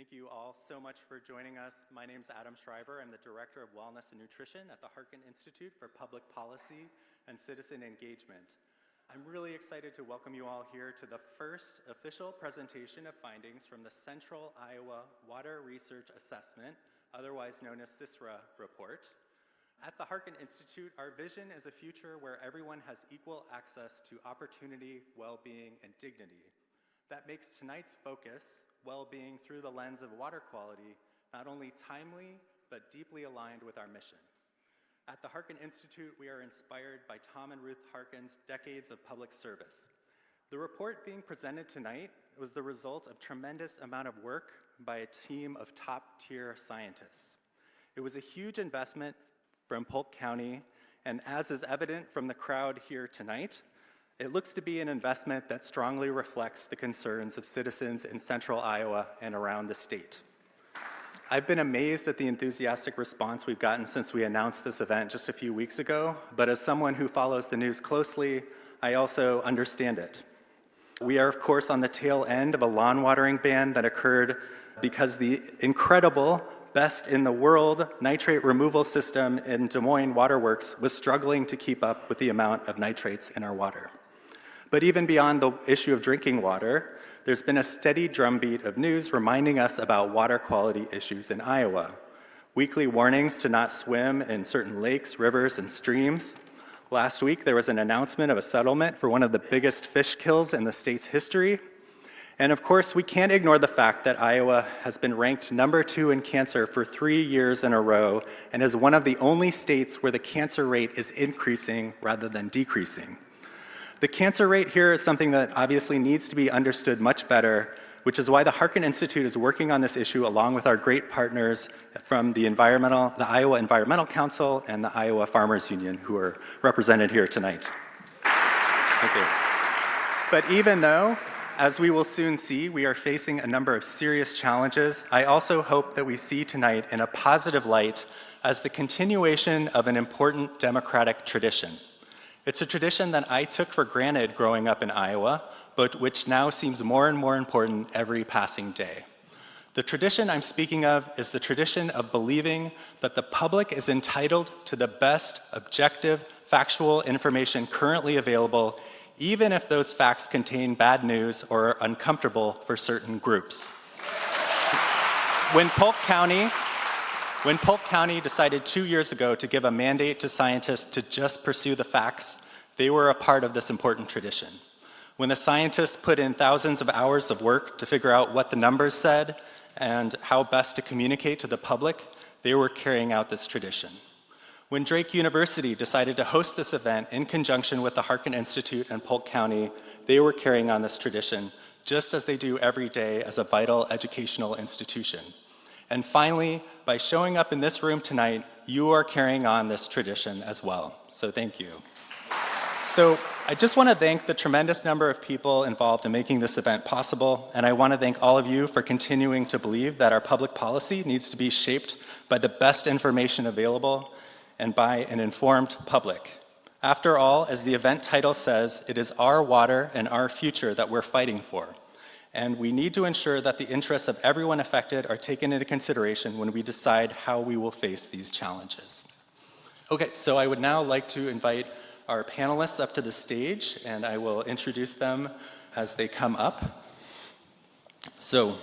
Thank you all so much for joining us. My name is Adam Shriver. I'm the Director of Wellness and Nutrition at the Harkin Institute for Public Policy and Citizen Engagement. I'm really excited to welcome you all here to the first official presentation of findings from the Central Iowa Water Research Assessment, otherwise known as CISWRA report. At the Harkin Institute, our vision is a future where everyone has equal access to opportunity, well-being, and dignity. That makes tonight's focus, well-being through the lens of water quality, not only timely, but deeply aligned with our mission. At the Harkin Institute, we are inspired by Tom and Ruth Harkin's decades of public service. The report being presented tonight was the result of tremendous amount of work by a team of top-tier scientists. It was a huge investment from Polk County, and as is evident from the crowd here tonight, it looks to be an investment that strongly reflects the concerns of citizens in central Iowa and around the state. I've been amazed at the enthusiastic response we've gotten since we announced this event just a few weeks ago, but as someone who follows the news closely, I also understand it. We are, of course, on the tail end of a lawn watering ban that occurred because the incredible, best in the world nitrate removal system in Des Moines Waterworks was struggling to keep up with the amount of nitrates in our water. But even beyond the issue of drinking water, there's been a steady drumbeat of news reminding us about water quality issues in Iowa. Weekly warnings to not swim in certain lakes, rivers, and streams. Last week, there was an announcement of a settlement for one of the biggest fish kills in the state's history. And of course, we can't ignore the fact that Iowa has been ranked #2 in cancer for 3 years in a row and is one of the only states where the cancer rate is increasing rather than decreasing. The cancer rate here is something that obviously needs to be understood much better, which is why the Harkin Institute is working on this issue along with our great partners from the Iowa Environmental Council and the Iowa Farmers Union, who are represented here tonight. Thank you. But even though, as we will soon see, we are facing a number of serious challenges, I also hope that we see tonight in a positive light as the continuation of an important democratic tradition. It's a tradition that I took for granted growing up in Iowa, but which now seems more and more important every passing day. The tradition I'm speaking of is the tradition of believing that the public is entitled to the best objective, factual information currently available, even if those facts contain bad news or are uncomfortable for certain groups. When Polk County decided 2 years ago to give a mandate to scientists to just pursue the facts, they were a part of this important tradition. When the scientists put in thousands of hours of work to figure out what the numbers said and how best to communicate to the public, they were carrying out this tradition. When Drake University decided to host this event in conjunction with the Harkin Institute and Polk County, they were carrying on this tradition, just as they do every day as a vital educational institution. And finally, by showing up in this room tonight, you are carrying on this tradition as well. So thank you. So I just want to thank the tremendous number of people involved in making this event possible, and I want to thank all of you for continuing to believe that our public policy needs to be shaped by the best information available and by an informed public. After all, as the event title says, it is our water and our future that we're fighting for. And we need to ensure that the interests of everyone affected are taken into consideration when we decide how we will face these challenges. Okay, so I would now like to invite our panelists up to the stage, and I will introduce them as they come up. So,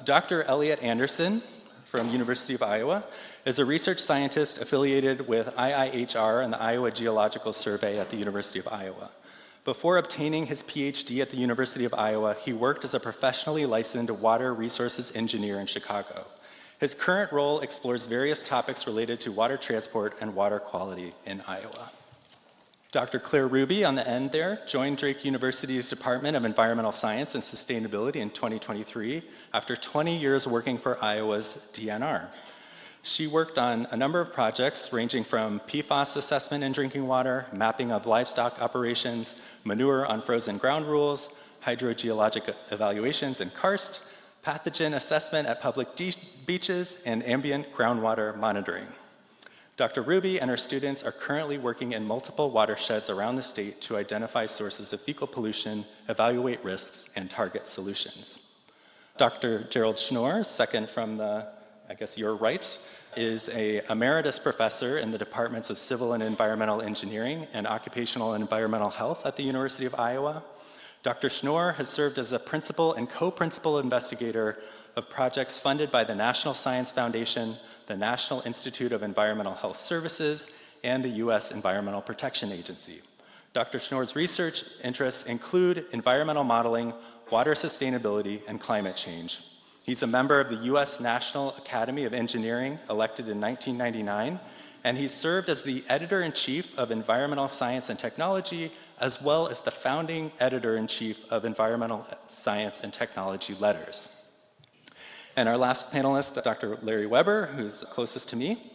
Dr. Elliot Anderson from University of Iowa is a research scientist affiliated with IIHR and the Iowa Geological Survey at the University of Iowa. Before obtaining his PhD at the University of Iowa, he worked as a professionally licensed water resources engineer in Chicago. His current role explores various topics related to water transport and water quality in Iowa. Dr. Claire Ruby, on the end there, joined Drake University's Department of Environmental Science and Sustainability in 2023 after 20 years working for Iowa's DNR. She worked on a number of projects ranging from PFAS assessment in drinking water, mapping of livestock operations, manure on frozen ground rules, hydrogeologic evaluations in karst, pathogen assessment at public beaches, and ambient groundwater monitoring. Dr. Ruby and her students are currently working in multiple watersheds around the state to identify sources of fecal pollution, evaluate risks, and target solutions. Dr. Gerald Schnorr, second from the, I guess, your right, is an emeritus professor in the departments of Civil and Environmental Engineering and Occupational and Environmental Health at the University of Iowa. Dr. Schnorr has served as a principal and co-principal investigator of projects funded by the National Science Foundation, the National Institute of Environmental Health Services, and the U.S. Environmental Protection Agency. Dr. Schnorr's research interests include environmental modeling, water sustainability, and climate change. He's a member of the U.S. National Academy of Engineering, elected in 1999, and he's served as the editor-in-chief of Environmental Science and Technology, as well as the founding editor-in-chief of Environmental Science and Technology Letters. And our last panelist, Dr. Larry Weber, who's closest to me,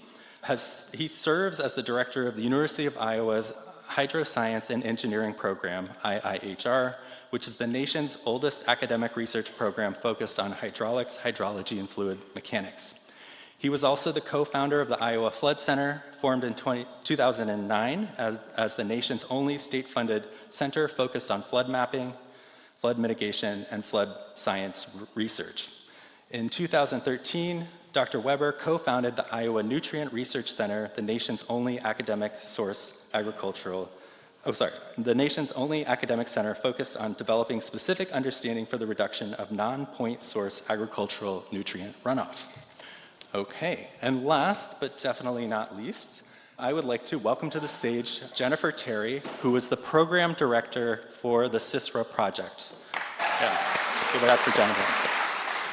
he serves as the director of the University of Iowa's Hydroscience and Engineering Program, IIHR, which is the nation's oldest academic research program focused on hydraulics, hydrology, and fluid mechanics. He was also the co-founder of the Iowa Flood Center, formed in 2009 as the nation's only state-funded center focused on flood mapping, flood mitigation, and flood science research. In 2013, Dr. Weber co-founded the Iowa Nutrient Research Center, the nation's only academic center focused on developing specific understanding for the reduction of non-point source agricultural nutrient runoff. Okay, and last but definitely not least, I would like to welcome to the stage Jennifer Terry, who is the program director for the CISWRA project. Yeah, give it up for Jennifer.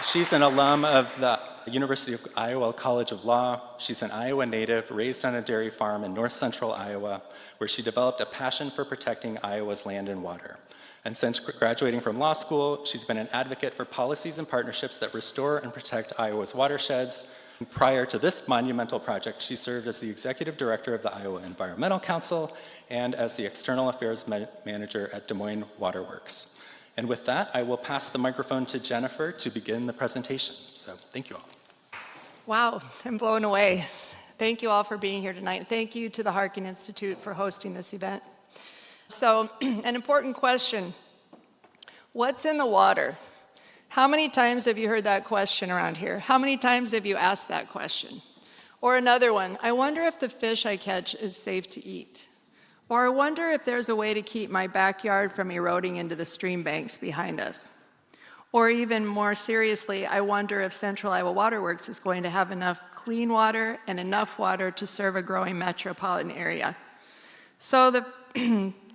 She's an alum of the University of Iowa College of Law. She's an Iowa native, raised on a dairy farm in north central Iowa, where she developed a passion for protecting Iowa's land and water. And since graduating from law school, she's been an advocate for policies and partnerships that restore and protect Iowa's watersheds. And prior to this monumental project, she served as the executive director of the Iowa Environmental Council and as the external affairs manager at Des Moines Waterworks. And with that, I will pass the microphone to Jennifer to begin the presentation. So thank you all. Wow, I'm blown away. Thank you all for being here tonight. Thank you to the Harkin Institute for hosting this event. So, an important question. What's in the water? How many times have you heard that question around here? How many times have you asked that question? Or another one, I wonder if the fish I catch is safe to eat. Or I wonder if there's a way to keep my backyard from eroding into the stream banks behind us. Or even more seriously, I wonder if Central Iowa Waterworks is going to have enough clean water and enough water to serve a growing metropolitan area. So the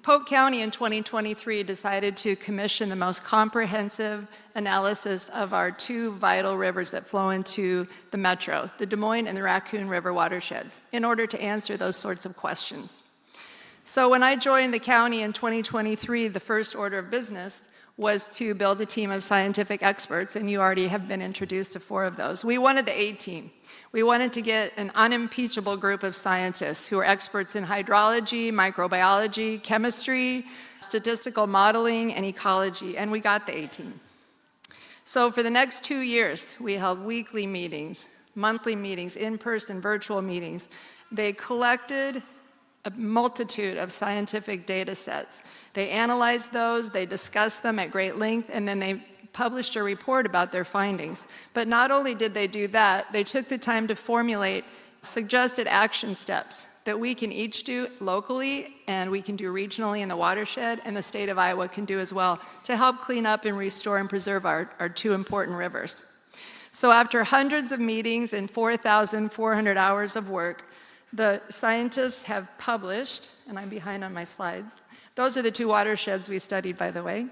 Polk County in 2023 decided to commission the most comprehensive analysis of our two vital rivers that flow into the metro, the Des Moines and the Raccoon River watersheds, in order to answer those sorts of questions. So when I joined the county in 2023, the first order of business was to build a team of scientific experts, and you already have been introduced to 4 of those. We wanted the A team. We wanted to get an unimpeachable group of scientists who are experts in hydrology, microbiology, chemistry, statistical modeling, and ecology, and we got the A team. So for the next 2 years, we held weekly meetings, monthly meetings, in-person, virtual meetings. They collected a multitude of scientific data sets. They analyzed those, they discussed them at great length, and then they published a report about their findings. But not only did they do that, they took the time to formulate suggested action steps that we can each do locally and we can do regionally in the watershed, and the state of Iowa can do as well to help clean up and restore and preserve our 2 important rivers. So after hundreds of meetings and 4,400 hours of work, the scientists have published, and I'm behind on my slides. Those are the 2 watersheds we studied, by the way.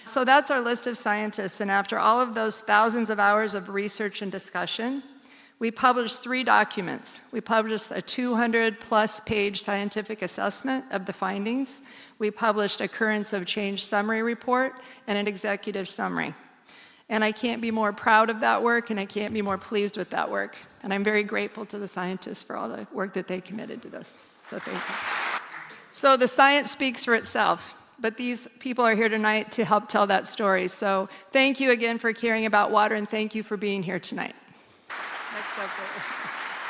So that's our list of scientists, and after all of those thousands of hours of research and discussion, we published 3 documents. We published a 200-plus page scientific assessment of the findings. We published occurrence of change summary report and an executive summary. And I can't be more proud of that work, and I can't be more pleased with that work. And I'm very grateful to the scientists for all the work that they committed to this. So thank you. So the science speaks for itself, but these people are here tonight to help tell that story. So thank you again for caring about water, and thank you for being here tonight. Next up.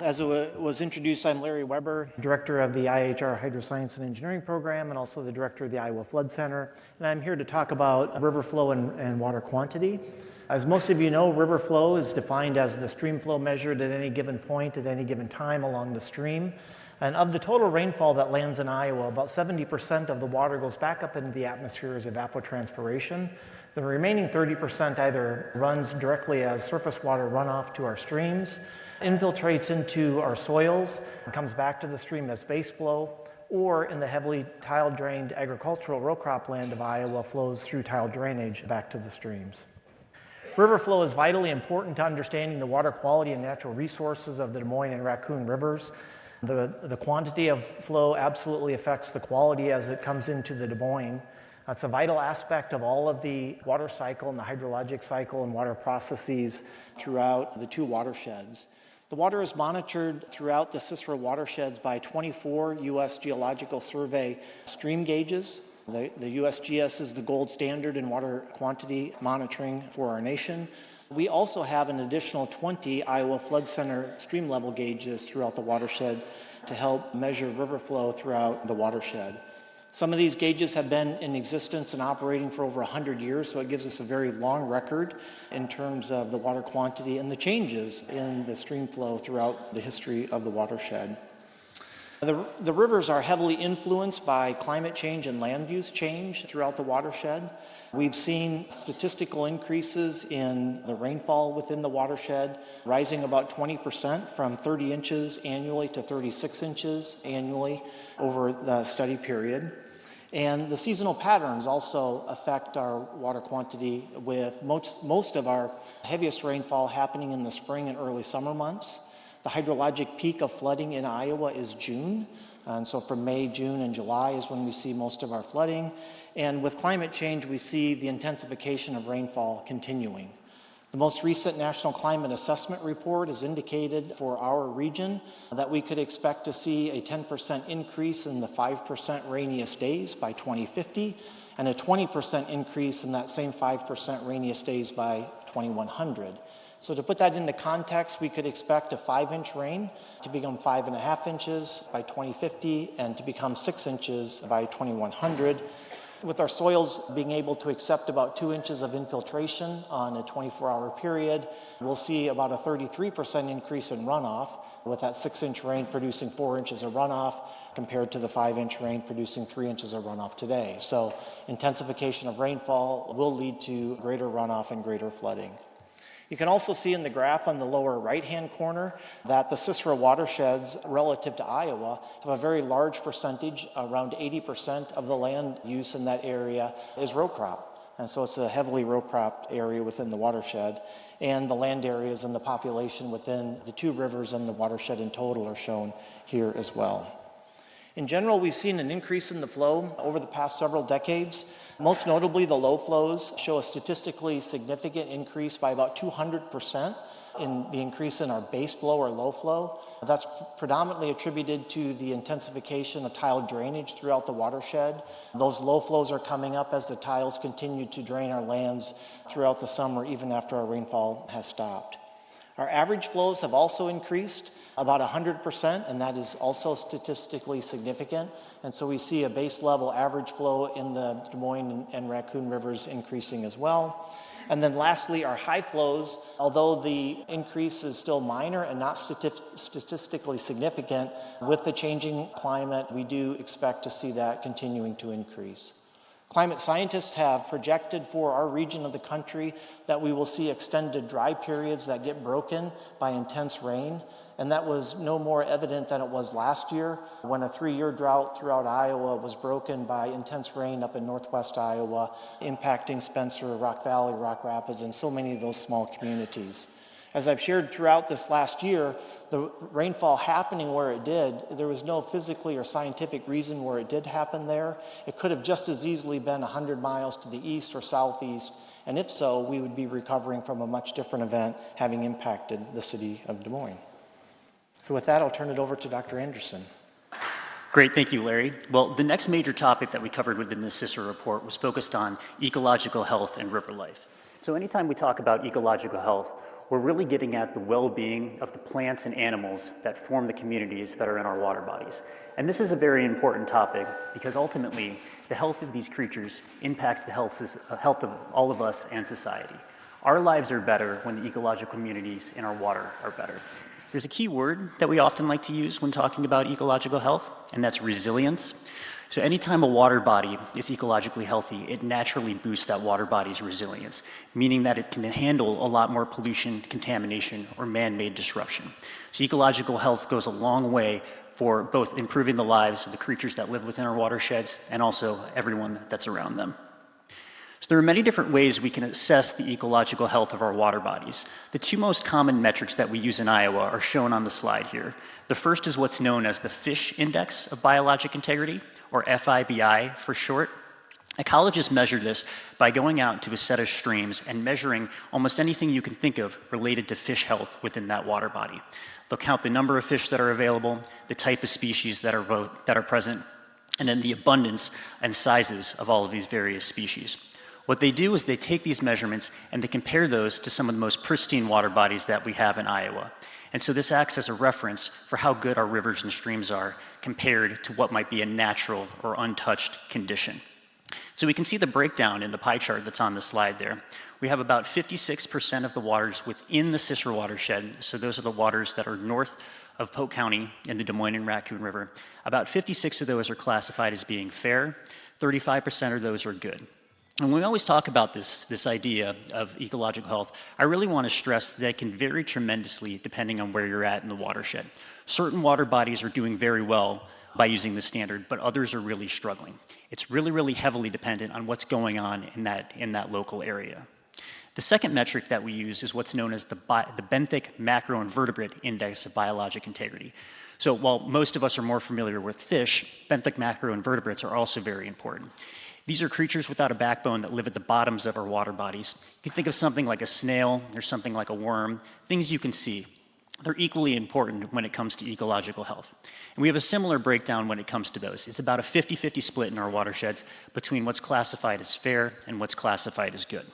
As it was introduced, I'm Larry Weber, Director of the IHR Hydroscience and Engineering Program and also the Director of the Iowa Flood Center. And I'm here to talk about river flow and water quantity. As most of you know, river flow is defined as the stream flow measured at any given point at any given time along the stream. And of the total rainfall that lands in Iowa, about 70% of the water goes back up into the atmosphere as evapotranspiration. The remaining 30% either runs directly as surface water runoff to our streams, infiltrates into our soils, and comes back to the stream as base flow, or in the heavily tile-drained agricultural row crop land of Iowa flows through tile drainage back to the streams. River flow is vitally important to understanding the water quality and natural resources of the Des Moines and Raccoon rivers. The quantity of flow absolutely affects the quality as it comes into the Des Moines. That's a vital aspect of all of the water cycle and the hydrologic cycle and water processes throughout the two watersheds. The water is monitored throughout the CISWRA watersheds by 24 U.S. Geological Survey stream gauges. The USGS is the gold standard in water quantity monitoring for our nation. We also have an additional 20 Iowa Flood Center stream level gauges throughout the watershed to help measure river flow throughout the watershed. Some of these gauges have been in existence and operating for over 100 years, so it gives us a very long record in terms of the water quantity and the changes in the stream flow throughout the history of the watershed. The rivers are heavily influenced by climate change and land use change throughout the watershed. We've seen statistical increases in the rainfall within the watershed, rising about 20% from 30 inches annually to 36 inches annually over the study period. And the seasonal patterns also affect our water quantity, with most of our heaviest rainfall happening in the spring and early summer months. The hydrologic peak of flooding in Iowa is June, and so from May, June, and July is when we see most of our flooding. And with climate change, we see the intensification of rainfall continuing. The most recent National Climate Assessment Report has indicated for our region that we could expect to see a 10% increase in the 5% rainiest days by 2050, and a 20% increase in that same 5% rainiest days by 2100. So to put that into context, we could expect a 5-inch rain to become 5.5 inches by 2050 and to become 6 inches by 2100. With our soils being able to accept about 2 inches of infiltration on a 24-hour period, we'll see about a 33% increase in runoff, with that 6-inch rain producing 4 inches of runoff compared to the 5-inch rain producing 3 inches of runoff today. So intensification of rainfall will lead to greater runoff and greater flooding. You can also see in the graph on the lower right-hand corner that the CISWRA watersheds relative to Iowa have a very large percentage, around 80% of the land use in that area is row crop. And so it's a heavily row cropped area within the watershed. And the land areas and the population within the two rivers and the watershed in total are shown here as well. In general, we've seen an increase in the flow over the past several decades. Most notably, the low flows show a statistically significant increase by about 200% in the increase in our base flow or low flow. That's predominantly attributed to the intensification of tile drainage throughout the watershed. Those low flows are coming up as the tiles continue to drain our lands throughout the summer, even after our rainfall has stopped. Our average flows have also increased about 100%, and that is also statistically significant. And so we see a base level average flow in the Des Moines and Raccoon rivers increasing as well. And then lastly, our high flows, although the increase is still minor and not statistically significant, with the changing climate, we do expect to see that continuing to increase. Climate scientists have projected for our region of the country that we will see extended dry periods that get broken by intense rain. And that was no more evident than it was last year, when a 3-year drought throughout Iowa was broken by intense rain up in northwest Iowa, impacting Spencer, Rock Valley, Rock Rapids, and so many of those small communities. As I've shared throughout this last year, the rainfall happening where it did, there was no physically or scientific reason where it did happen there. It could have just as easily been 100 miles to the east or southeast, and if so, we would be recovering from a much different event having impacted the city of Des Moines. So with that, I'll turn it over to Dr. Anderson. Great, thank you, Larry. Well, the next major topic that we covered within the CISWRA report was focused on ecological health and river life. So anytime we talk about ecological health, we're really getting at the well-being of the plants and animals that form the communities that are in our water bodies. And this is a very important topic because ultimately the health of these creatures impacts the health of all of us and society. Our lives are better when the ecological communities in our water are better. There's a key word that we often like to use when talking about ecological health, and that's resilience. So anytime a water body is ecologically healthy, it naturally boosts that water body's resilience, meaning that it can handle a lot more pollution, contamination, or man-made disruption. So ecological health goes a long way for both improving the lives of the creatures that live within our watersheds and also everyone that's around them. So there are many different ways we can assess the ecological health of our water bodies. The two most common metrics that we use in Iowa are shown on the slide here. The first is what's known as the Fish Index of Biologic Integrity, or FIBI for short. Ecologists measure this by going out to a set of streams and measuring almost anything you can think of related to fish health within that water body. They'll count the number of fish that are available, the type of species that are present, and then the abundance and sizes of all of these various species. What they do is they take these measurements and they compare those to some of the most pristine water bodies that we have in Iowa. And so this acts as a reference for how good our rivers and streams are compared to what might be a natural or untouched condition. So we can see the breakdown in the pie chart that's on the slide there. We have about 56% of the waters within the CISWRA watershed, so those are the waters that are north of Polk County in the Des Moines and Raccoon River. About 56 of those are classified as being fair, 35% of those are good. And when we always talk about this idea of ecological health, I really want to stress that it can vary tremendously depending on where you're at in the watershed. Certain water bodies are doing very well by using the standard, but others are really struggling. It's really, really heavily dependent on what's going on in that local area. The second metric that we use is what's known as the benthic macroinvertebrate index of biologic integrity. So while most of us are more familiar with fish, benthic macroinvertebrates are also very important. These are creatures without a backbone that live at the bottoms of our water bodies. You can think of something like a snail or something like a worm, things you can see. They're equally important when it comes to ecological health. And we have a similar breakdown when it comes to those. It's about a 50-50 split in our watersheds between what's classified as fair and what's classified as good.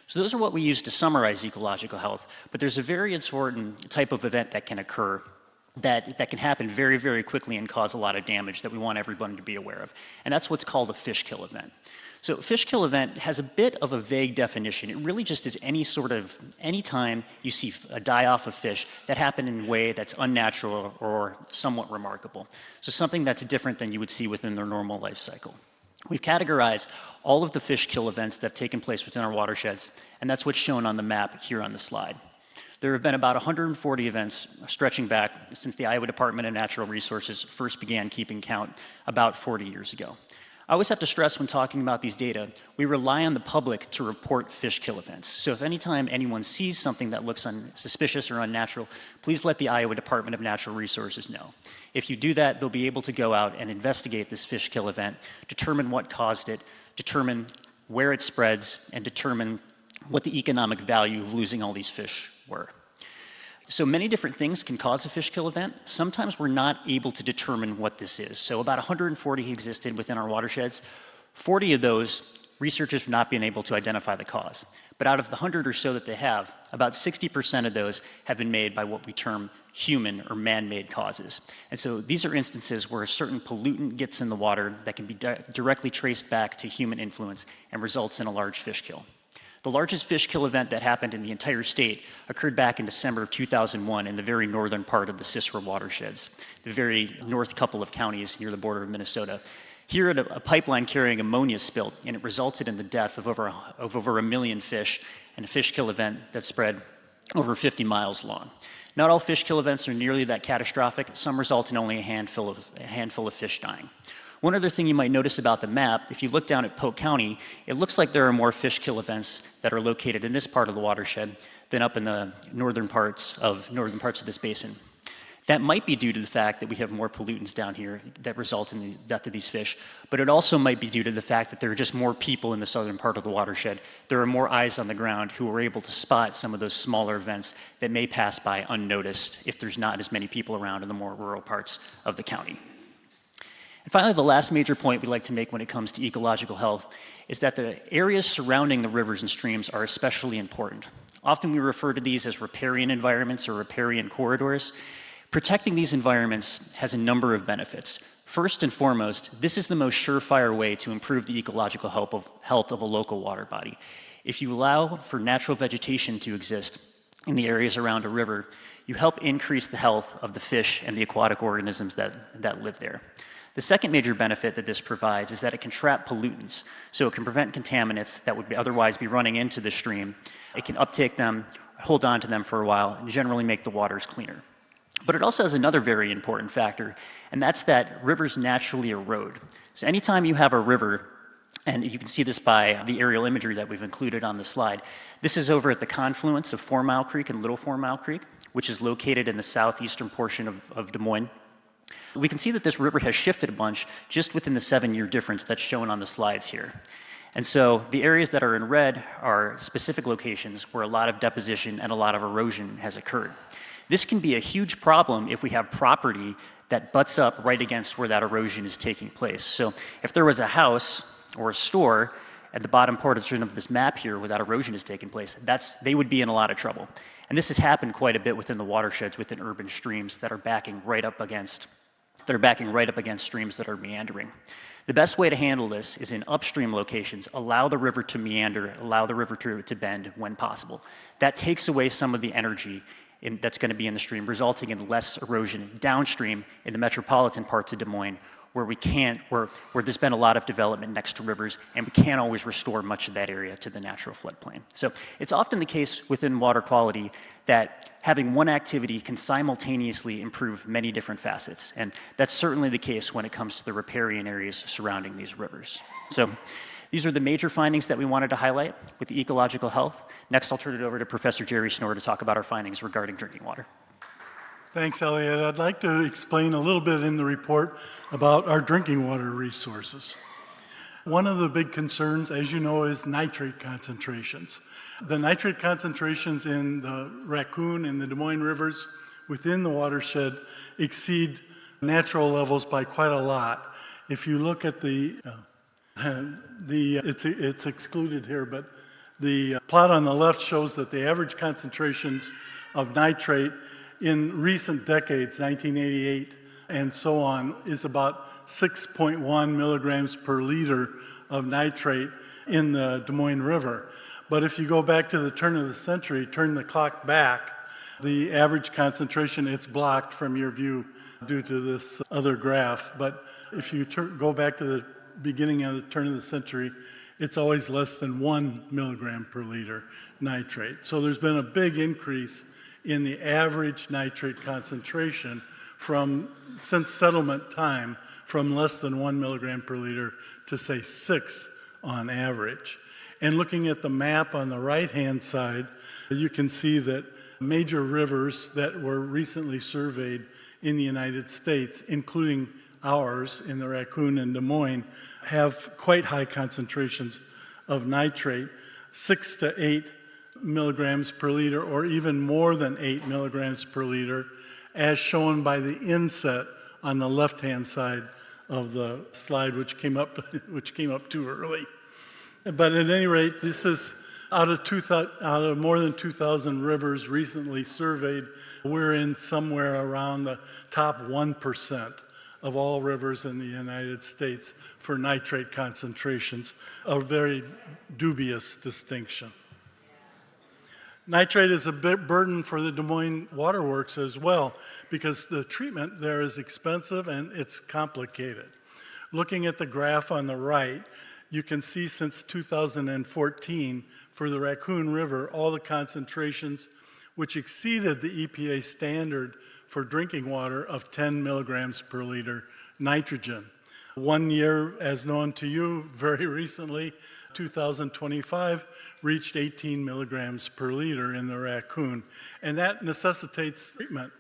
So those are what we use to summarize ecological health, but there's a very important type of event that can occur that can happen very, very quickly and cause a lot of damage that we want everyone to be aware of. And that's what's called a fish kill event. So a fish kill event has a bit of a vague definition. It really just is any time you see a die-off of fish that happened in a way that's unnatural or somewhat remarkable. So something that's different than you would see within their normal life cycle. We've categorized all of the fish kill events that have taken place within our watersheds, and that's what's shown on the map here on the slide. There have been about 140 events stretching back since the Iowa Department of Natural Resources first began keeping count about 40 years ago. I always have to stress when talking about these data, we rely on the public to report fish kill events. So if anytime anyone sees something that looks suspicious or unnatural, please let the Iowa Department of Natural Resources know. If you do that, they'll be able to go out and investigate this fish kill event, determine what caused it, determine where it spreads, and determine what the economic value of losing all these fish were. So many different things can cause a fish kill event. Sometimes we're not able to determine what this is. So about 140 existed within our watersheds. 40 of those, researchers have not been able to identify the cause. But out of the 100 or so that they have, about 60% of those have been made by what we term human or man-made causes. And so these are instances where a certain pollutant gets in the water that can be directly traced back to human influence and results in a large fish kill. The largest fish kill event that happened in the entire state occurred back in December of 2001 in the very northern part of the CISWRA watersheds, the very north couple of counties near the border of Minnesota. Here, a pipeline carrying ammonia spilled, and it resulted in the death of over 1 million fish in a fish kill event that spread over 50 miles long. Not all fish kill events are nearly that catastrophic. Some result in only a handful of fish dying. One other thing you might notice about the map, if you look down at Polk County, it looks like there are more fish kill events that are located in this part of the watershed than up in the northern parts of this basin. That might be due to the fact that we have more pollutants down here that result in the death of these fish, but it also might be due to the fact that there are just more people in the southern part of the watershed. There are more eyes on the ground who are able to spot some of those smaller events that may pass by unnoticed if there's not as many people around in the more rural parts of the county. And finally, the last major point we'd like to make when it comes to ecological health is that the areas surrounding the rivers and streams are especially important. Often we refer to these as riparian environments or riparian corridors. Protecting these environments has a number of benefits. First and foremost, this is the most surefire way to improve the ecological health of a local water body. If you allow for natural vegetation to exist in the areas around a river, you help increase the health of the fish and the aquatic organisms that live there. The second major benefit that this provides is that it can trap pollutants. So it can prevent contaminants that would otherwise be running into the stream. It can uptake them, hold on to them for a while, and generally make the waters cleaner. But it also has another very important factor, and that's that rivers naturally erode. So anytime you have a river, and you can see this by the aerial imagery that we've included on the slide, this is over at the confluence of 4 Mile Creek and Little 4 Mile Creek, which is located in the southeastern portion of Des Moines. We can see that this river has shifted a bunch just within the 7-year difference that's shown on the slides here. And so the areas that are in red are specific locations where a lot of deposition and a lot of erosion has occurred. This can be a huge problem if we have property that butts up right against where that erosion is taking place. So if there was a house or a store at the bottom portion of this map here where that erosion is taking place, they would be in a lot of trouble. And this has happened quite a bit within the watersheds within urban streams that are backing right up against streams that are meandering. The best way to handle this is in upstream locations, allow the river to meander, allow the river to bend when possible. That takes away some of the energy that's going to be in the stream, resulting in less erosion downstream in the metropolitan parts of Des Moines, where there's been a lot of development next to rivers, and we can't always restore much of that area to the natural floodplain. So it's often the case within water quality that having one activity can simultaneously improve many different facets, and that's certainly the case when it comes to the riparian areas surrounding these rivers. So these are the major findings that we wanted to highlight with the ecological health. Next, I'll turn it over to Professor Jerry Snorer to talk about our findings regarding drinking water. Thanks, Elliot. I'd like to explain a little bit in the report about our drinking water resources. One of the big concerns, as you know, is nitrate concentrations. The nitrate concentrations in the Raccoon and the Des Moines rivers within the watershed exceed natural levels by quite a lot. If you look at it's excluded here, but the plot on the left shows that the average concentrations of nitrate in recent decades, 1988 and so on, is about 6.1 milligrams per liter of nitrate in the Des Moines River. But if you go back to the turn of the century, turn the clock back, the average concentration, it's blocked from your view due to this other graph. But if you go back to the beginning of the turn of the century, it's always less than 1 milligram per liter nitrate. So there's been a big increase in the average nitrate concentration since settlement time, from less than 1 milligram per liter to, say, 6 on average. And looking at the map on the right-hand side, you can see that major rivers that were recently surveyed in the United States, including ours in the Raccoon and Des Moines, have quite high concentrations of nitrate, 6 to 8 milligrams per liter, or even more than 8 milligrams per liter, as shown by the inset on the left-hand side of the slide, which came up too early. But at any rate, this is out of more than 2,000 rivers recently surveyed. We're in somewhere around the top 1% of all rivers in the United States for nitrate concentrations, a very dubious distinction. Nitrate is a big burden for the Des Moines Waterworks as well, because the treatment there is expensive and it's complicated. Looking at the graph on the right, you can see since 2014 for the Raccoon River, all the concentrations which exceeded the EPA standard for drinking water of 10 milligrams per liter nitrogen. 1 year, as known to you very recently, 2025, reached 18 milligrams per liter in the Raccoon. And that necessitates treatment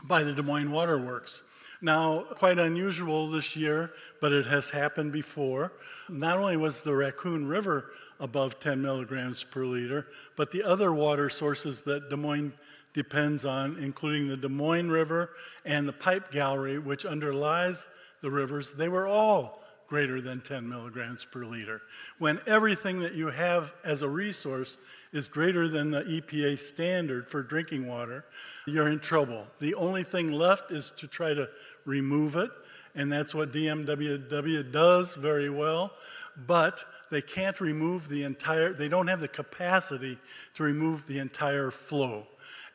by the Des Moines Waterworks. Now, quite unusual this year, but it has happened before. Not only was the Raccoon River above 10 milligrams per liter, but the other water sources that Des Moines depends on, including the Des Moines River and the pipe gallery, which underlies the rivers, they were all greater than 10 milligrams per liter. When everything that you have as a resource is greater than the EPA standard for drinking water, you're in trouble. The only thing left is to try to remove it, and that's what DMWW does very well, but they can't remove the entire, they don't have the capacity to remove the entire flow.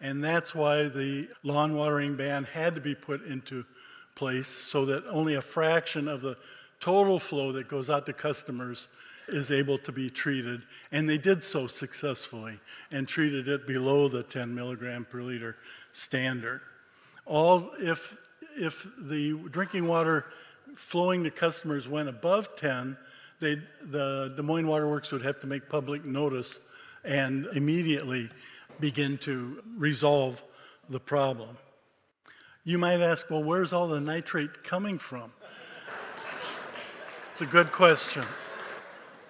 And that's why the lawn watering ban had to be put into place, so that only a fraction of the total flow that goes out to customers is able to be treated. And they did so successfully and treated it below the 10 milligram per liter standard. If the drinking water flowing to customers went above 10, the Des Moines Water Works would have to make public notice and immediately begin to resolve the problem. You might ask, well, where's all the nitrate coming from? It's a good question.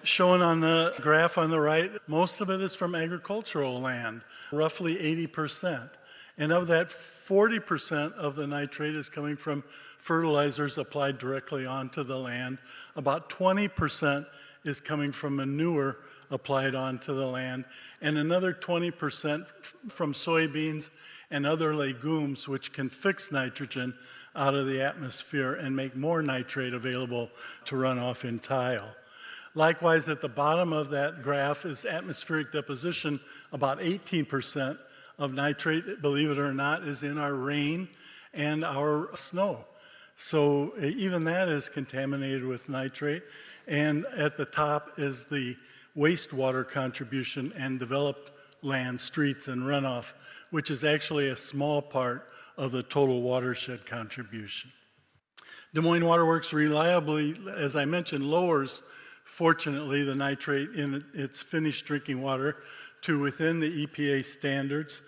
Shown on the graph on the right, most of it is from agricultural land, roughly 80%. And of that, 40% of the nitrate is coming from fertilizers applied directly onto the land. About 20% is coming from manure applied onto the land, and another 20% from soybeans and other legumes, which can fix nitrogen out of the atmosphere and make more nitrate available to run off in tile. Likewise, at the bottom of that graph is atmospheric deposition. About 18% of nitrate, believe it or not, is in our rain and our snow. So even that is contaminated with nitrate. And at the top is the wastewater contribution and developed land, streets, and runoff, which is actually a small part of the total watershed contribution. Des Moines Water Works reliably, as I mentioned, lowers, fortunately, the nitrate in its finished drinking water to within the EPA standards.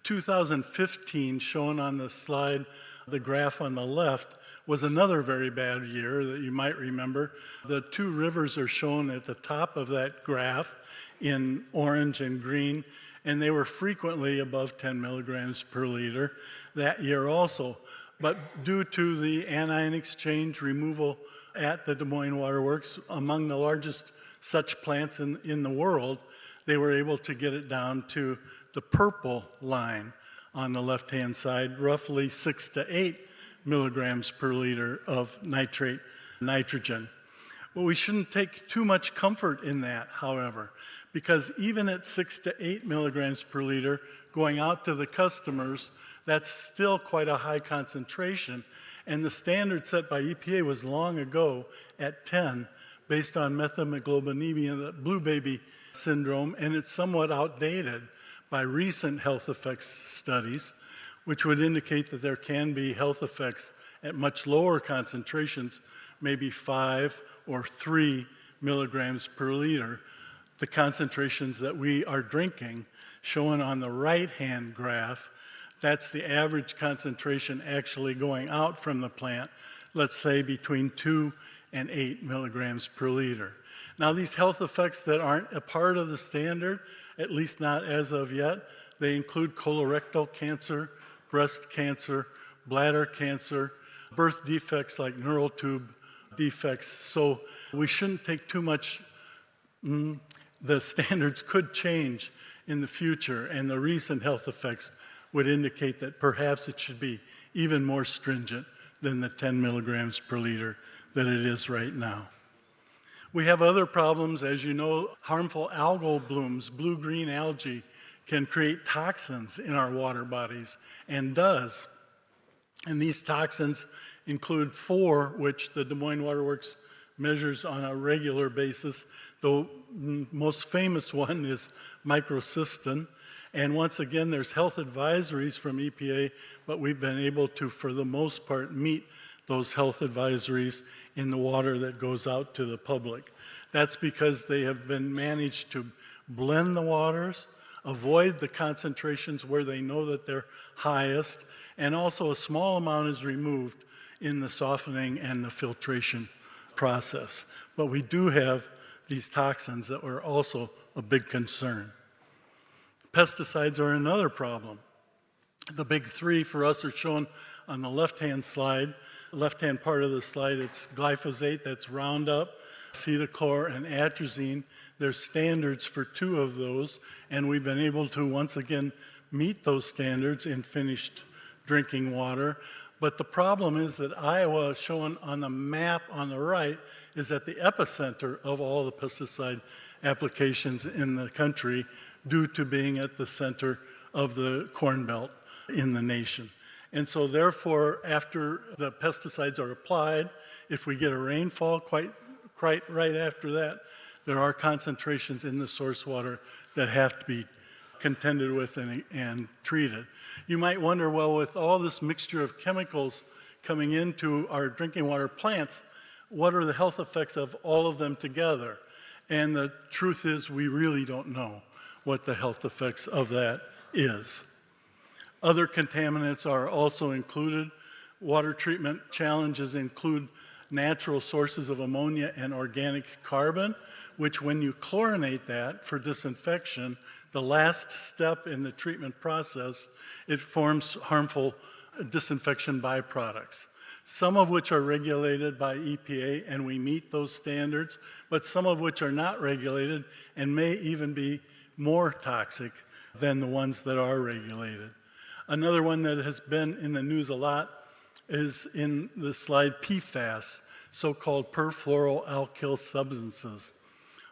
2015, shown on the slide, the graph on the left, was another very bad year that you might remember. The two rivers are shown at the top of that graph in orange and green, and they were frequently above 10 milligrams per liter that year also. But due to the anion exchange removal at the Des Moines Water Works, among the largest such plants in the world, they were able to get it down to the purple line on the left-hand side, roughly 6 to 8 milligrams per liter of nitrogen. Well, we shouldn't take too much comfort in that, however, because even at 6 to 8 milligrams per liter going out to the customers, that's still quite a high concentration. And the standard set by EPA was long ago at 10, based on methemoglobinemia, the blue baby syndrome, and it's somewhat outdated by recent health effects studies, which would indicate that there can be health effects at much lower concentrations, maybe 5 or 3 milligrams per liter. The concentrations that we are drinking, shown on the right-hand graph, that's the average concentration actually going out from the plant, let's say between 2 and 8 milligrams per liter. Now, these health effects that aren't a part of the standard, at least not as of yet, they include colorectal cancer, breast cancer, bladder cancer, birth defects like neural tube defects. So we shouldn't take too much. The standards could change in the future, and the recent health effects would indicate that perhaps it should be even more stringent than the 10 milligrams per liter that it is right now. We have other problems. As you know, harmful algal blooms, blue-green algae, can create toxins in our water bodies, and does. And these toxins include 4, which the Des Moines Water Works measures on a regular basis. The most famous one is microcystin. And once again, there's health advisories from EPA, but we've been able to, for the most part, meet those health advisories in the water that goes out to the public. That's because they have been managed to blend the waters, avoid the concentrations where they know that they're highest, and also a small amount is removed in the softening and the filtration process. But we do have these toxins that were also a big concern. Pesticides are another problem. The big 3 for us are shown on the left-hand slide. left-hand part of the slide, it's glyphosate, that's Roundup, acetochlor, and atrazine. There's standards for 2 of those, and we've been able to once again meet those standards in finished drinking water. But the problem is that Iowa, shown on the map on the right, is at the epicenter of all the pesticide applications in the country due to being at the center of the Corn Belt in the nation. And so therefore, after the pesticides are applied, if we get a rainfall quite right after that, there are concentrations in the source water that have to be contended with and treated. You might wonder, well, with all this mixture of chemicals coming into our drinking water plants, what are the health effects of all of them together? And the truth is, we really don't know what the health effects of that is. Other contaminants are also included. Water treatment challenges include natural sources of ammonia and organic carbon, which when you chlorinate that for disinfection, the last step in the treatment process, it forms harmful disinfection byproducts, some of which are regulated by EPA, and we meet those standards, but some of which are not regulated and may even be more toxic than the ones that are regulated. Another one that has been in the news a lot is in the slide PFAS, so-called perfluoroalkyl substances.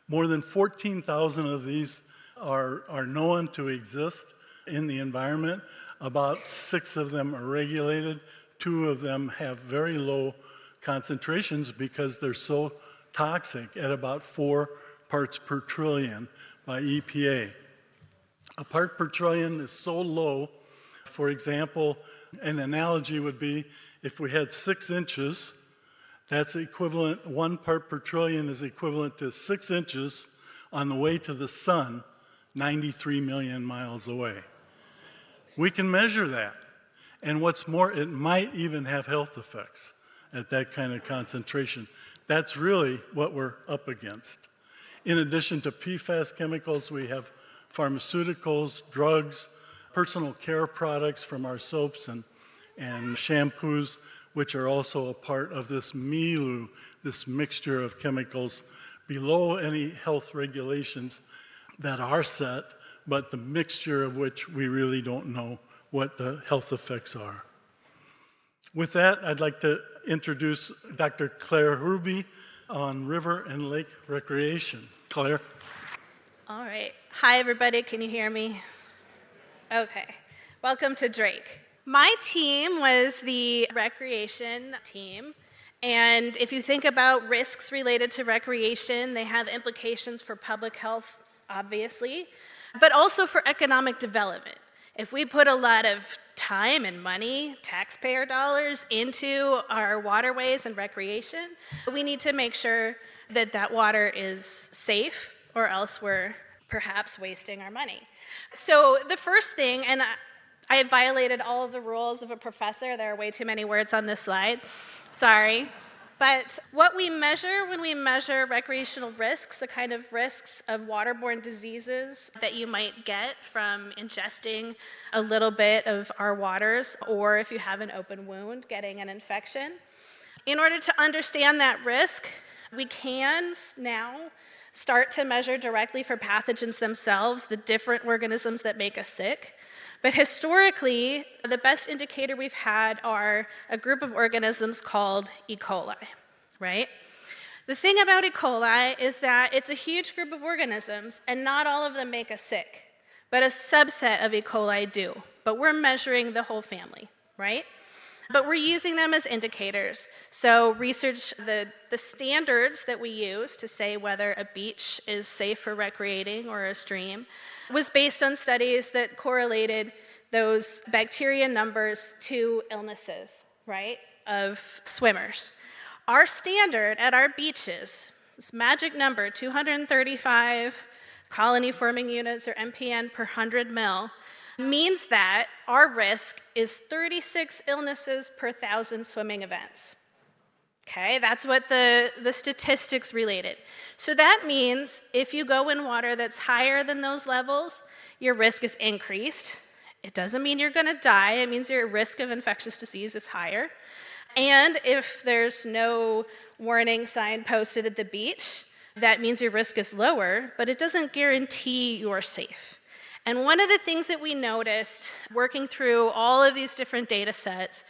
More than 14,000 of these are known to exist in the environment. About 6 of them are regulated. 2 of them have very low concentrations because they're so toxic at about 4 parts per trillion by EPA. A part per trillion is so low, for example, an analogy would be if we had 6 inches, that's equivalent, 1 part per trillion is equivalent to 6 inches on the way to the sun, 93 million miles away. We can measure that. And what's more, it might even have health effects at that kind of concentration. That's really what we're up against. In addition to PFAS chemicals, we have pharmaceuticals, drugs, personal care products from our soaps and shampoos, which are also a part of this milieu, this mixture of chemicals below any health regulations that are set, but the mixture of which we really don't know what the health effects are. With that, I'd like to introduce Dr. Claire Ruby on river and lake recreation. Claire? All right. Hi, everybody. Can you hear me? Okay. Welcome to Drake. My team was the recreation team. And if you think about risks related to recreation, they have implications for public health, obviously, but also for economic development. If we put a lot of time and money, taxpayer dollars, into our waterways and recreation, we need to make sure that that water is safe, or else we're perhaps wasting our money. So the first thing, and I violated all of the rules of a professor. There are way too many words on this slide. Sorry. But what we measure when we measure recreational risks, the kind of risks of waterborne diseases that you might get from ingesting a little bit of our waters, or if you have an open wound, getting an infection. In order to understand that risk, we can now start to measure directly for pathogens themselves, the different organisms that make us sick. But historically, the best indicator we've had are a group of organisms called E. coli, right? The thing about E. coli is that it's a huge group of organisms, and not all of them make us sick, but a subset of E. coli do. But we're measuring the whole family, right? But we're using them as indicators. So research, the standards that we use to say whether a beach is safe for recreating or a stream was based on studies that correlated those bacteria numbers to illnesses, right, of swimmers. Our standard at our beaches, this magic number, 235 colony-forming units, or MPN per 100 mil, means that our risk is 36 illnesses per 1,000 swimming events. Okay, that's what the statistics related. So that means if you go in water that's higher than those levels, your risk is increased. It doesn't mean you're going to die. It means your risk of infectious disease is higher. And if there's no warning sign posted at the beach, that means your risk is lower, but it doesn't guarantee you're safe. And one of the things that we noticed working through all of these different data sets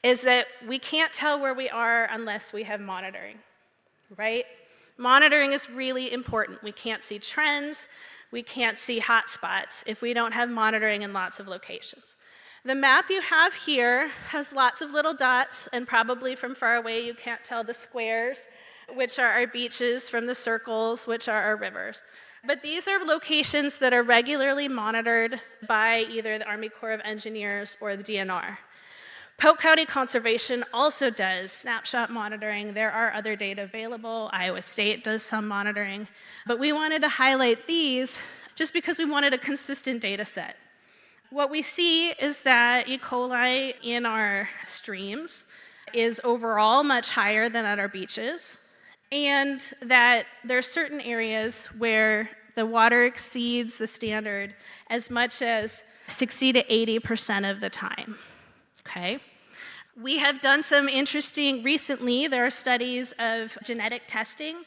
is that we can't tell where we are unless we have monitoring, right? Monitoring is really important. We can't see trends, we can't see hotspots if we don't have monitoring in lots of locations. The map you have here has lots of little dots, and probably from far away you can't tell the squares, which are our beaches, from the circles, which are our rivers. But these are locations that are regularly monitored by either the Army Corps of Engineers or the DNR. Polk County Conservation also does snapshot monitoring. There are other data available. Iowa State does some monitoring. But we wanted to highlight these just because we wanted a consistent data set. What we see is that E. coli in our streams is overall much higher than at our beaches, and that there are certain areas where the water exceeds the standard as much as 60 to 80% of the time. Okay. We have done some interesting, recently, there are studies of genetic testing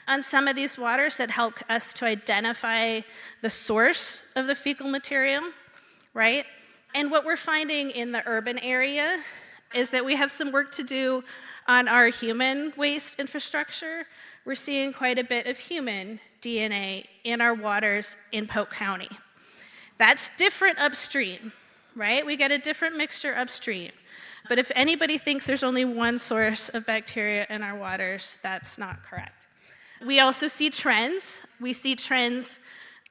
on some of these waters that help us to identify the source of the fecal material, right? And what we're finding in the urban area is that we have some work to do on our human waste infrastructure. We're seeing quite a bit of human DNA in our waters in Polk County. That's different upstream, right? We get a different mixture upstream. But if anybody thinks there's only one source of bacteria in our waters, that's not correct. We also see trends. We see trends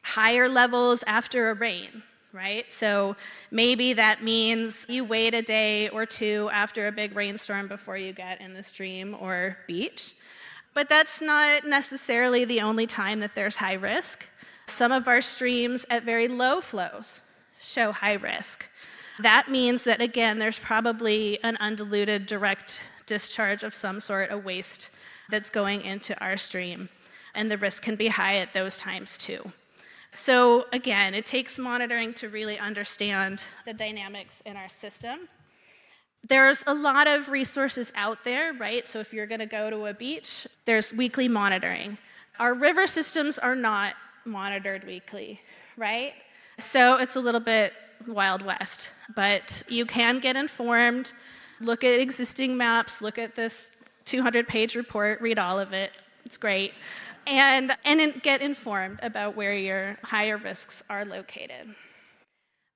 higher levels after a rain, right? So maybe that means you wait a day or two after a big rainstorm before you get in the stream or beach. But that's not necessarily the only time that there's high risk. Some of our streams at very low flows show high risk. That means that, again, there's probably an undiluted direct discharge of some sort, a waste that's going into our stream, and the risk can be high at those times too. So again, it takes monitoring to really understand the dynamics in our system. There's a lot of resources out there, right? So if you're going to go to a beach, there's weekly monitoring. Our river systems are not monitored weekly, right? So it's a little bit Wild West, but you can get informed, look at existing maps, look at this 200-page report, read all of it, it's great, and get informed about where your higher risks are located.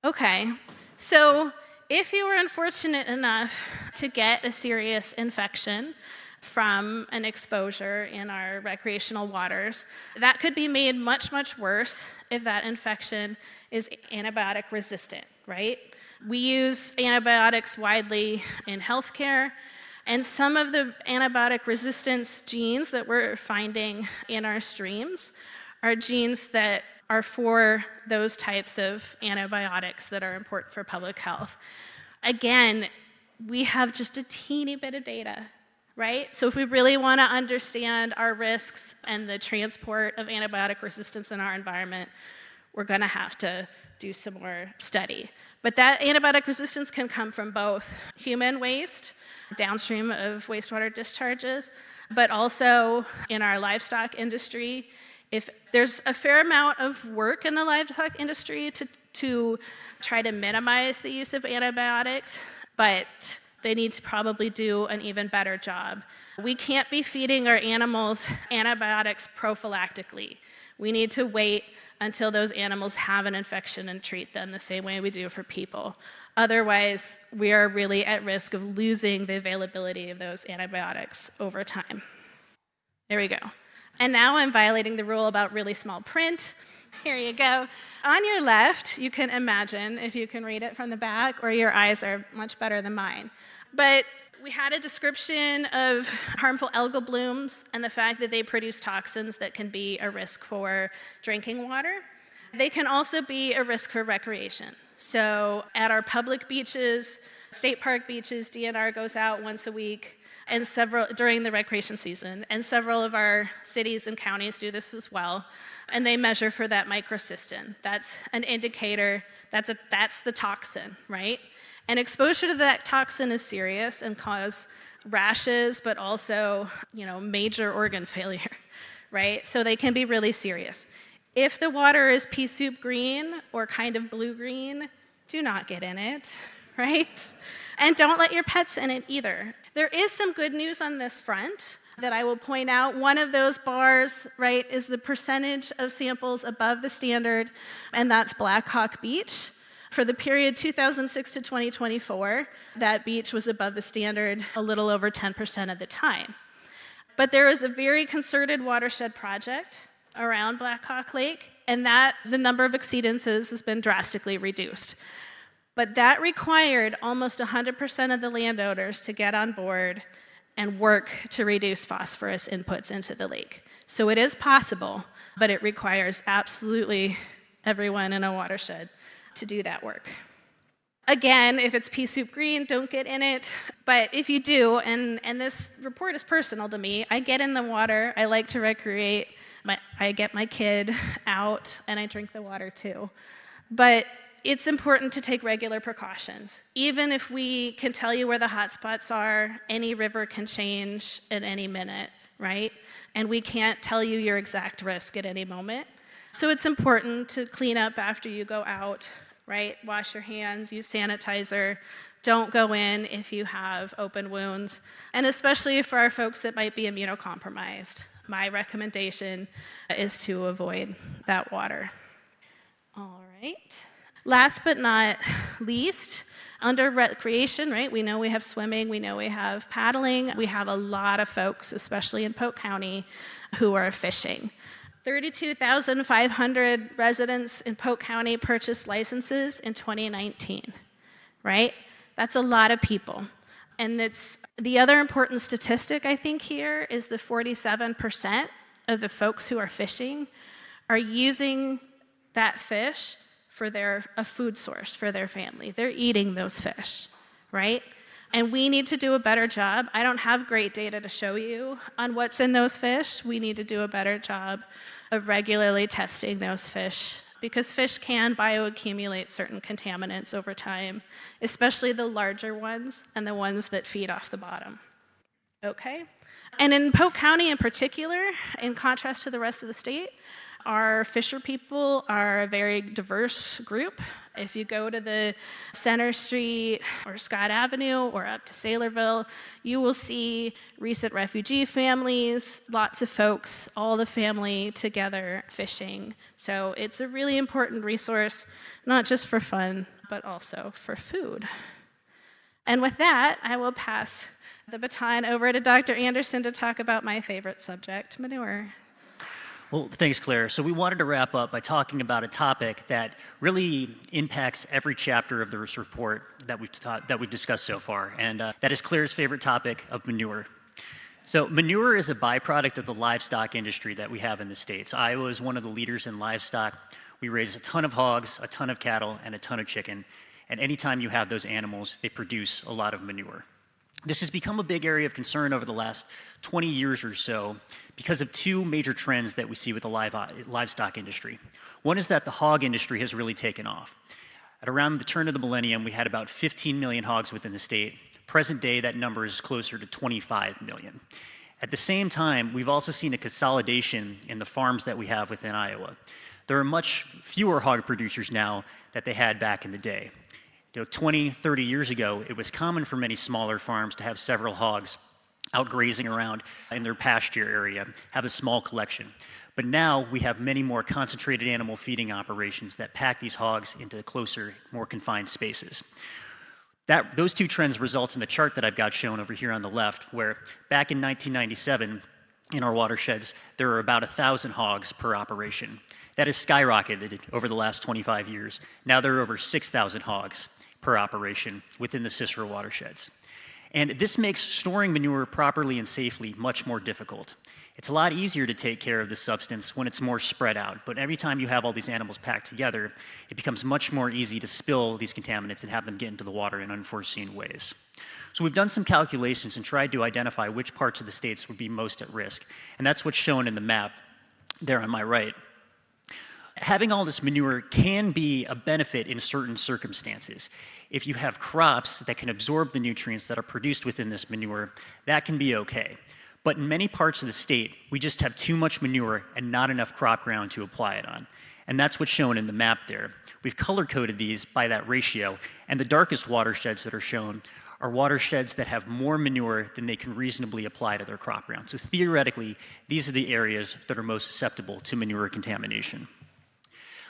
Okay, so if you were unfortunate enough to get a serious infection from an exposure in our recreational waters, that could be made much, much worse if that infection is antibiotic resistant, right? We use antibiotics widely in healthcare, and some of the antibiotic resistance genes that we're finding in our streams are genes that are for those types of antibiotics that are important for public health. Again, we have just a teeny bit of data, right? So if we really want to understand our risks and the transport of antibiotic resistance in our environment, we're going to have to do some more study. But that antibiotic resistance can come from both human waste, downstream of wastewater discharges, but also in our livestock industry. If there's a fair amount of work in the livestock industry to try to minimize the use of antibiotics, but they need to probably do an even better job. We can't be feeding our animals antibiotics prophylactically. We need to wait until those animals have an infection and treat them the same way we do for people. Otherwise, we are really at risk of losing the availability of those antibiotics over time. There we go. And now I'm violating the rule about really small print. Here you go. On your left, you can imagine, if you can read it from the back, or your eyes are much better than mine. But we had a description of harmful algal blooms and the fact that they produce toxins that can be a risk for drinking water. They can also be a risk for recreation. So at our public beaches, state park beaches, DNR goes out once a week and during the recreation season, and several of our cities and counties do this as well, and they measure for that microcystin. That's an indicator, that's the toxin, right? And exposure to that toxin is serious and cause rashes, but also, major organ failure, right? So they can be really serious. If the water is pea soup green or kind of blue-green, do not get in it, right? And don't let your pets in it either. There is some good news on this front that I will point out. One of those bars, right, is the percentage of samples above the standard, and that's Black Hawk Beach. For the period 2006 to 2024, that beach was above the standard a little over 10% of the time. But there is a very concerted watershed project around Black Hawk Lake, and that the number of exceedances has been drastically reduced. But that required almost 100% of the landowners to get on board and work to reduce phosphorus inputs into the lake. So it is possible, but it requires absolutely everyone in a watershed to do that work. Again, if it's pea soup green, don't get in it. But if you do, and this report is personal to me, I get in the water, I like to recreate, I get my kid out, and I drink the water too. But it's important to take regular precautions. Even if we can tell you where the hot spots are, any river can change at any minute, right? And we can't tell you your exact risk at any moment. So it's important to clean up after you go out, right? Wash your hands, use sanitizer. Don't go in if you have open wounds. And especially for our folks that might be immunocompromised, my recommendation is to avoid that water. All right. Last but not least, under recreation, right, we know we have swimming, we know we have paddling, we have a lot of folks, especially in Polk County, who are fishing. 32,500 residents in Polk County purchased licenses in 2019, right? That's a lot of people. And the other important statistic, I think, here is the 47% of the folks who are fishing are using that fish for a food source for their family. They're eating those fish, right? And we need to do a better job. I don't have great data to show you on what's in those fish. We need to do a better job of regularly testing those fish because fish can bioaccumulate certain contaminants over time, especially the larger ones and the ones that feed off the bottom. Okay? And in Polk County in particular, in contrast to the rest of the state, our fisher people are a very diverse group. If you go to the Center Street or Scott Avenue or up to Saylorville, you will see recent refugee families, lots of folks, all the family together fishing. So it's a really important resource, not just for fun, but also for food. And with that, I will pass the baton over to Dr. Anderson to talk about my favorite subject, manure. Well, thanks, Claire. So we wanted to wrap up by talking about a topic that really impacts every chapter of this report that we've discussed so far, and that is Claire's favorite topic of manure. So manure is a byproduct of the livestock industry that we have in the States. Iowa is one of the leaders in livestock. We raise a ton of hogs, a ton of cattle, and a ton of chicken, and anytime you have those animals, they produce a lot of manure. This has become a big area of concern over the last 20 years or so because of two major trends that we see with the livestock industry. One is that the hog industry has really taken off. At around the turn of the millennium, we had about 15 million hogs within the state. Present day, that number is closer to 25 million. At the same time, we've also seen a consolidation in the farms that we have within Iowa. There are much fewer hog producers now than they had back in the day. 20, 30 years ago, it was common for many smaller farms to have several hogs out grazing around in their pasture area, have a small collection. But now we have many more concentrated animal feeding operations that pack these hogs into closer, more confined spaces. Those two trends result in the chart that I've got shown over here on the left, where back in 1997, in our watersheds, there were about 1,000 hogs per operation. That has skyrocketed over the last 25 years. Now there are over 6,000 hogs per operation within the CISWRA watersheds. And this makes storing manure properly and safely much more difficult. It's a lot easier to take care of this substance when it's more spread out, but every time you have all these animals packed together, it becomes much more easy to spill these contaminants and have them get into the water in unforeseen ways. So we've done some calculations and tried to identify which parts of the states would be most at risk, and that's what's shown in the map there on my right. having all this manure can be a benefit in certain circumstances. If you have crops that can absorb the nutrients that are produced within this manure, that can be okay. But in many parts of the state, we just have too much manure and not enough crop ground to apply it on. And that's what's shown in the map there. We've color-coded these by that ratio, and the darkest watersheds that are shown are watersheds that have more manure than they can reasonably apply to their crop ground. So theoretically, these are the areas that are most susceptible to manure contamination.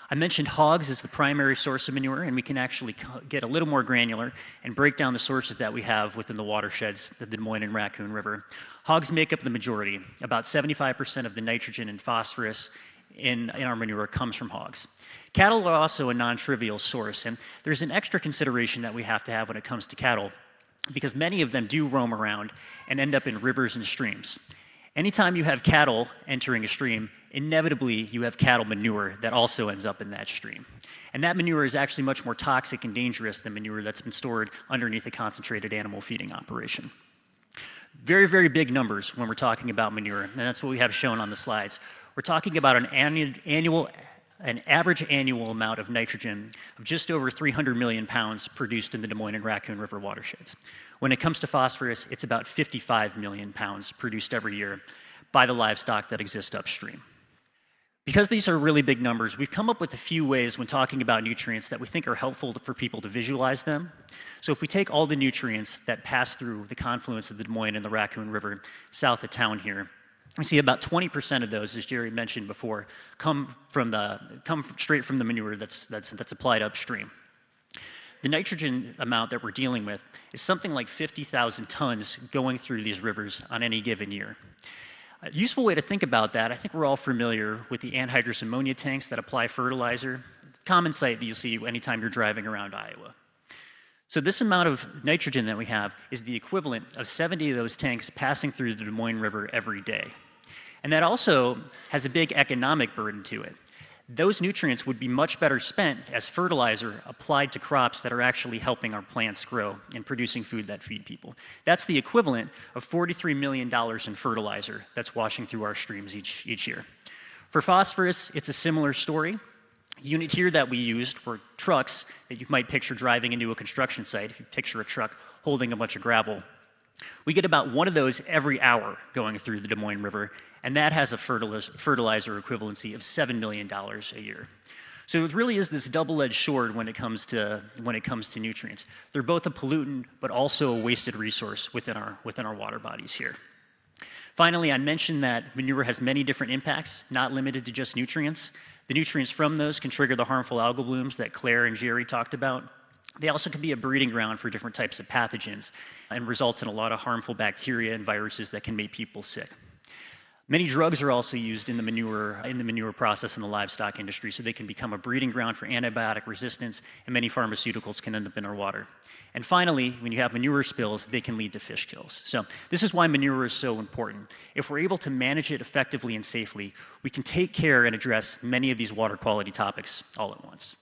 I mentioned hogs as the primary source of manure, and we can actually get a little more granular and break down the sources that we have within the watersheds of the Des Moines and Raccoon River. Hogs make up the majority. About 75% of the nitrogen and phosphorus in our manure comes from hogs. Cattle are also a non-trivial source, and there's an extra consideration that we have to have when it comes to cattle, because many of them do roam around and end up in rivers and streams. Anytime you have cattle entering a stream, inevitably you have cattle manure that also ends up in that stream. And that manure is actually much more toxic and dangerous than manure that's been stored underneath a concentrated animal feeding operation. Very, very big numbers when we're talking about manure, and that's what we have shown on the slides. We're talking about an average annual amount of nitrogen of just over 300 million pounds produced in the Des Moines and Raccoon River watersheds. When it comes to phosphorus, it's about 55 million pounds produced every year by the livestock that exist upstream. Because these are really big numbers, we've come up with a few ways when talking about nutrients that we think are helpful for people to visualize them. So if we take all the nutrients that pass through the confluence of the Des Moines and the Raccoon River south of town here, we see about 20% of those, as Jerry mentioned before, come straight from the manure that's applied upstream. The nitrogen amount that we're dealing with is something like 50,000 tons going through these rivers on any given year. A useful way to think about that, I think we're all familiar with the anhydrous ammonia tanks that apply fertilizer. Common sight that you'll see anytime you're driving around Iowa. So this amount of nitrogen that we have is the equivalent of 70 of those tanks passing through the Des Moines River every day. And that also has a big economic burden to it. Those nutrients would be much better spent as fertilizer applied to crops that are actually helping our plants grow and producing food that feed people. That's the equivalent of $43 million in fertilizer that's washing through our streams each year. For phosphorus, it's a similar story. The unit here that we used were trucks that you might picture driving into a construction site, if you picture a truck holding a bunch of gravel. We get about one of those every hour going through the Des Moines River, and that has a fertilizer equivalency of $7 million a year. So it really is this double-edged sword when it comes to nutrients. They're both a pollutant, but also a wasted resource within our water bodies here. Finally, I mentioned that manure has many different impacts, not limited to just nutrients. The nutrients from those can trigger the harmful algal blooms that Claire and Jerry talked about. They also can be a breeding ground for different types of pathogens and results in a lot of harmful bacteria and viruses that can make people sick. Many drugs are also used in the manure process in the livestock industry, so they can become a breeding ground for antibiotic resistance, and many pharmaceuticals can end up in our water. And finally, when you have manure spills, they can lead to fish kills. So this is why manure is so important. If we're able to manage it effectively and safely, we can take care and address many of these water quality topics all at once.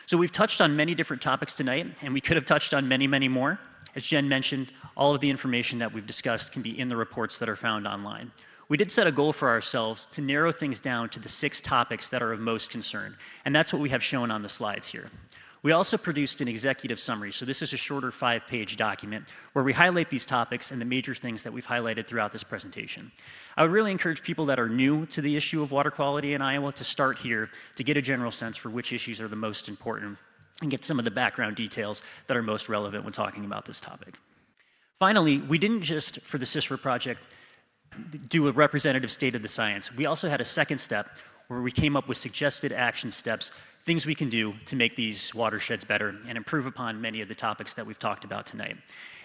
So we've touched on many different topics tonight, and we could have touched on many, many more. As Jen mentioned, all of the information that we've discussed can be in the reports that are found online. We did set a goal for ourselves to narrow things down to the 6 topics that are of most concern, and that's what we have shown on the slides here. We also produced an executive summary, so this is a shorter 5-page document where we highlight these topics and the major things that we've highlighted throughout this presentation. I would really encourage people that are new to the issue of water quality in Iowa to start here to get a general sense for which issues are the most important and get some of the background details that are most relevant when talking about this topic. Finally, we didn't just, for the CISWRA project, do a representative state of the science. We also had a second step where we came up with suggested action steps, things we can do to make these watersheds better and improve upon many of the topics that we've talked about tonight.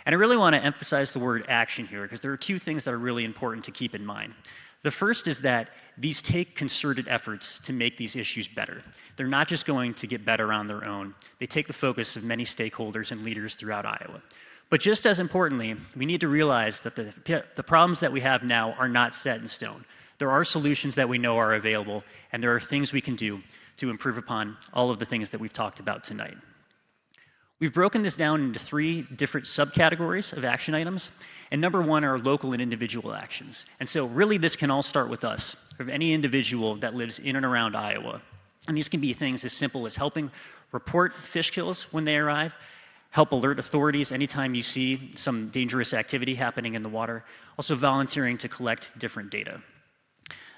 And I really want to emphasize the word action here because there are 2 things that are really important to keep in mind. The first is that these take concerted efforts to make these issues better. They're not just going to get better on their own. They take the focus of many stakeholders and leaders throughout Iowa. But just as importantly, we need to realize that the problems that we have now are not set in stone. There are solutions that we know are available, and there are things we can do to improve upon all of the things that we've talked about tonight. We've broken this down into 3 different subcategories of action items, and number 1 are local and individual actions. And so really this can all start with us, of any individual that lives in and around Iowa. And these can be things as simple as helping report fish kills when they arrive, help alert authorities anytime you see some dangerous activity happening in the water, also volunteering to collect different data.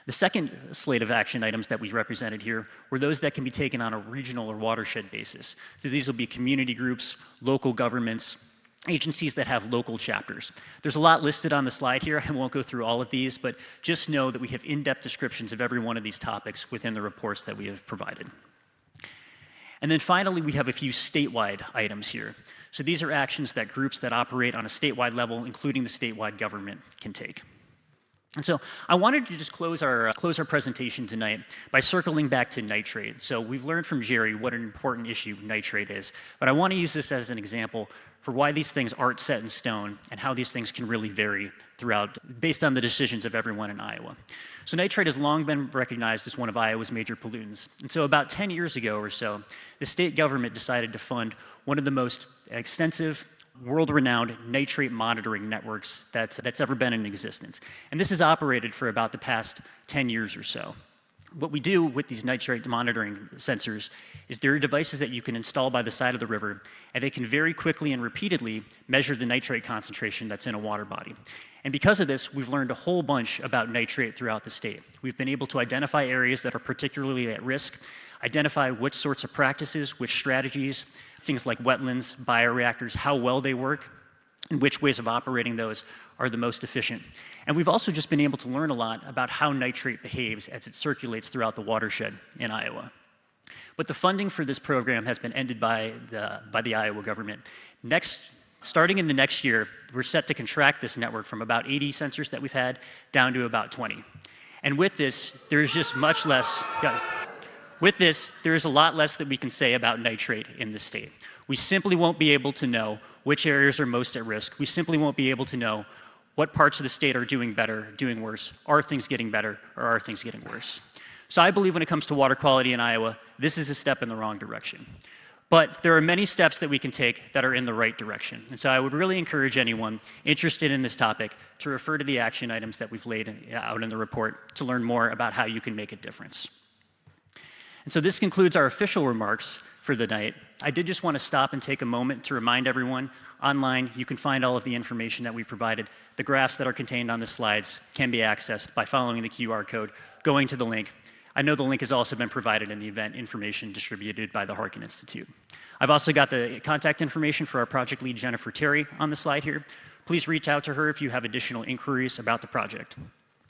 The second slate of action items that we represented here were those that can be taken on a regional or watershed basis. So these will be community groups, local governments, agencies that have local chapters. There's a lot listed on the slide here. I won't go through all of these, but just know that we have in-depth descriptions of every one of these topics within the reports that we have provided. And then finally, we have a few statewide items here. So these are actions that groups that operate on a statewide level, including the statewide government, can take. And so I wanted to just close our presentation tonight by circling back to nitrate. So we've learned from Jerry what an important issue nitrate is, but I want to use this as an example for why these things aren't set in stone and how these things can really vary throughout based on the decisions of everyone in Iowa. So nitrate has long been recognized as one of Iowa's major pollutants. And so about 10 years ago or so, the state government decided to fund one of the most extensive world-renowned nitrate monitoring networks that's ever been in existence. And this has operated for about the past 10 years or so. What we do with these nitrate monitoring sensors is there are devices that you can install by the side of the river, and they can very quickly and repeatedly measure the nitrate concentration that's in a water body. And because of this, we've learned a whole bunch about nitrate throughout the state. We've been able to identify areas that are particularly at risk, identify which sorts of practices, which strategies, things like wetlands, bioreactors, how well they work, and which ways of operating those are the most efficient. And we've also just been able to learn a lot about how nitrate behaves as it circulates throughout the watershed in Iowa. But the funding for this program has been ended by the Iowa government. Starting in the next year, we're set to contract this network from about 80 sensors that we've had down to about 20. And with this, there's just much less, with this, there is a lot less that we can say about nitrate in the state. We simply won't be able to know which areas are most at risk. We simply won't be able to know what parts of the state are doing better, doing worse. Are things getting better, or are things getting worse? So I believe when it comes to water quality in Iowa, this is a step in the wrong direction. But there are many steps that we can take that are in the right direction. And so I would really encourage anyone interested in this topic to refer to the action items that we've laid out in the report to learn more about how you can make a difference. And so this concludes our official remarks for the night. I did just want to stop and take a moment to remind everyone, online you can find all of the information that we provided. The graphs that are contained on the slides can be accessed by following the QR code, going to the link. I know the link has also been provided in the event information distributed by the Harkin Institute. I've also got the contact information for our project lead, Jennifer Terry, on the slide here. Please reach out to her if you have additional inquiries about the project.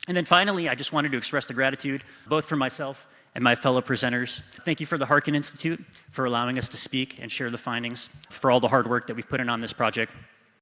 And then finally, I just wanted to express the gratitude, both for myself and my fellow presenters. Thank you for the Harkin Institute for allowing us to speak and share the findings, for all the hard work that we've put in on this project.